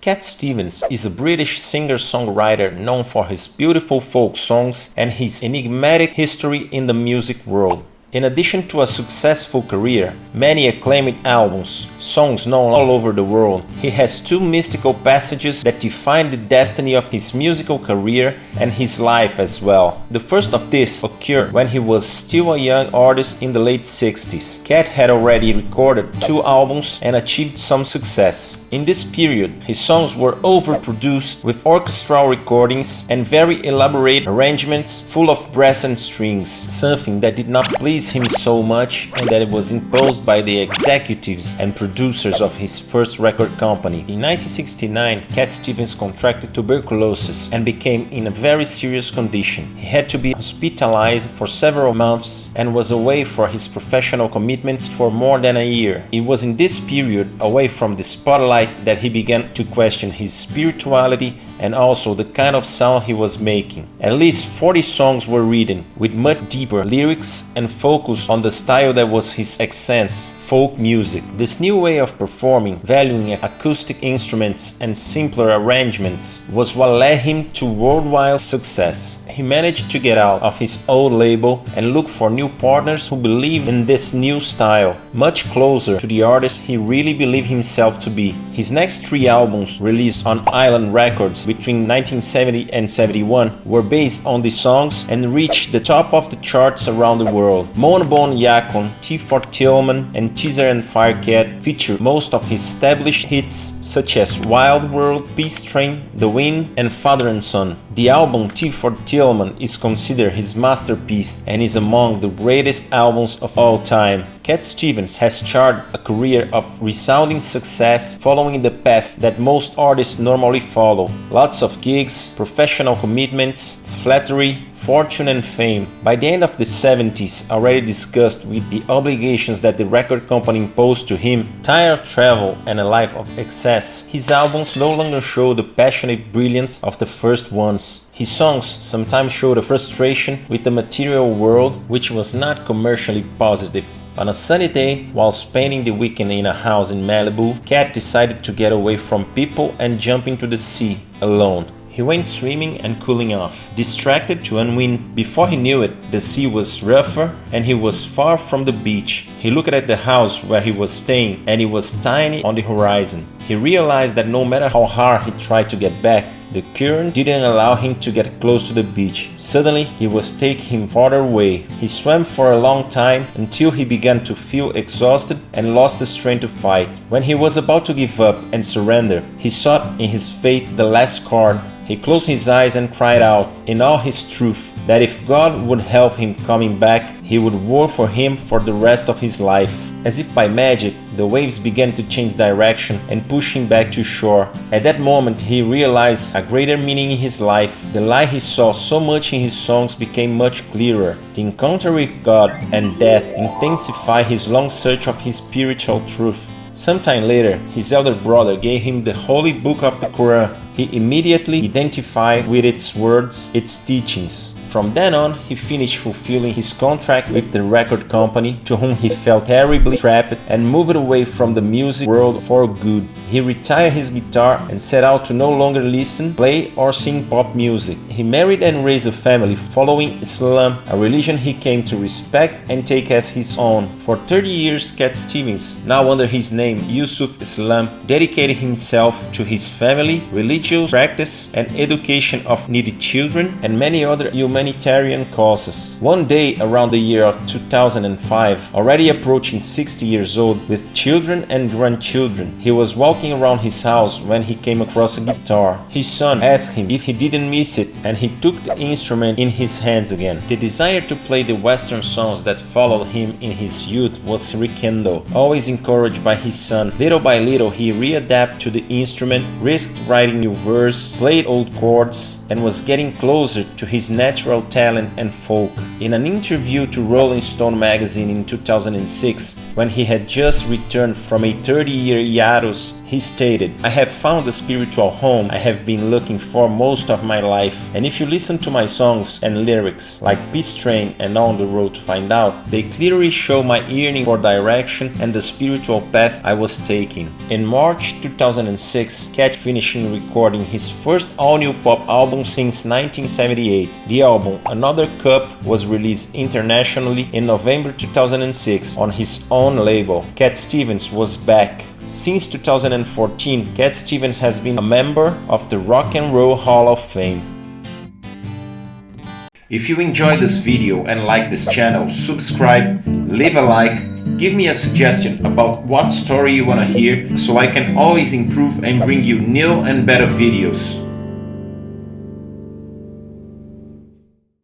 Cat Stevens is a British singer-songwriter known for his beautiful folk songs and his enigmatic history in the music world. In addition to a successful career, many acclaimed albums, songs known all over the world, he has two mystical passages that define the destiny of his musical career and his life as well. The first of these occurred when he was still a young artist in the late 60s. Cat had already recorded 2 albums and achieved some success. In this period, his songs were overproduced with orchestral recordings and very elaborate arrangements full of brass and strings, something that did not please him so much and that it was imposed by the executives and producers of his first record company. In 1969, Cat Stevens contracted tuberculosis and became in a very serious condition. He had to be hospitalized for several months and was away from his professional commitments for more than a year. It was in this period, away from the spotlight, that he began to question his spirituality and also the kind of sound he was making. At least 40 songs were written, with much deeper lyrics and focus on the style that was his essence, folk music. This new way of performing, valuing acoustic instruments and simpler arrangements, was what led him to worldwide success. He managed to get out of his old label and look for new partners who believed in this new style, much closer to the artist he really believed himself to be. His next 3 albums, released on Island Records between 1970 and 71, were based on the songs and reached the top of the charts around the world. Moonbone Yakon, Tea for Tillman, and Teaser and Firecat feature most of his established hits such as Wild World, Peace Train, The Wind, and Father and Son. The album Tea for Tillman is considered his masterpiece and is among the greatest albums of all time. Cat Stevens has charted a career of resounding success following the path that most artists normally follow. Lots of gigs, professional commitments, flattery, fortune and fame. By the end of the 70s, already discussed with the obligations that the record company imposed to him, tired of travel and a life of excess, his albums no longer show the passionate brilliance of the first ones. His songs sometimes showed a frustration with the material world, which was not commercially positive. On a sunny day, while spending the weekend in a house in Malibu, Cat decided to get away from people and jump into the sea, alone. He went swimming and cooling off, distracted to unwind. Before he knew it, the sea was rougher and he was far from the beach. He looked at the house where he was staying and it was tiny on the horizon. He realized that no matter how hard he tried to get back, the current didn't allow him to get close to the beach. Suddenly, he was taking him farther away. He swam for a long time until he began to feel exhausted and lost the strength to fight. When he was about to give up and surrender, he sought in his fate the last card. He closed his eyes and cried out, in all his truth, that if God would help him coming back, he would work for him for the rest of his life. As if by magic, the waves began to change direction and push him back to shore. At that moment, he realized a greater meaning in his life. The light he saw so much in his songs became much clearer. The encounter with God and death intensified his long search of his spiritual truth. Sometime later, his elder brother gave him the holy book of the Quran. He immediately identified with its words, its teachings. From then on, he finished fulfilling his contract with the record company, to whom he felt terribly trapped, and moved away from the music world for good. He retired his guitar and set out to no longer listen, play, or sing pop music. He married and raised a family following Islam, a religion he came to respect and take as his own. For 30 years, Cat Stevens, now under his name Yusuf Islam, dedicated himself to his family, religious practice, and education of needy children, and many other humanitarian causes. One day around the year of 2005, already approaching 60 years old with children and grandchildren, he was walking around his house when he came across a guitar. His son asked him if he didn't miss it, and he took the instrument in his hands again. The desire to play the Western songs that followed him in his youth was rekindled. Always encouraged by his son, little by little he readapted to the instrument, risked writing new verse, played old chords, and was getting closer to his natural talent and folk. In an interview to Rolling Stone magazine in 2006, when he had just returned from a 30-year hiatus, He stated, "I have found the spiritual home I have been looking for most of my life, and if you listen to my songs and lyrics, like Peace Train and On the Road to Find Out, they clearly show my yearning for direction and the spiritual path I was taking." In March 2006, Cat finishing recording his first all-new pop album since 1978. The album, Another Cup, was released internationally in November 2006 on his own label. Cat Stevens was back. Since 2014, Cat Stevens has been a member of the Rock and Roll Hall of Fame. If you enjoyed this video and like this channel, subscribe, leave a like, give me a suggestion about what story you wanna hear so I can always improve and bring you new and better videos.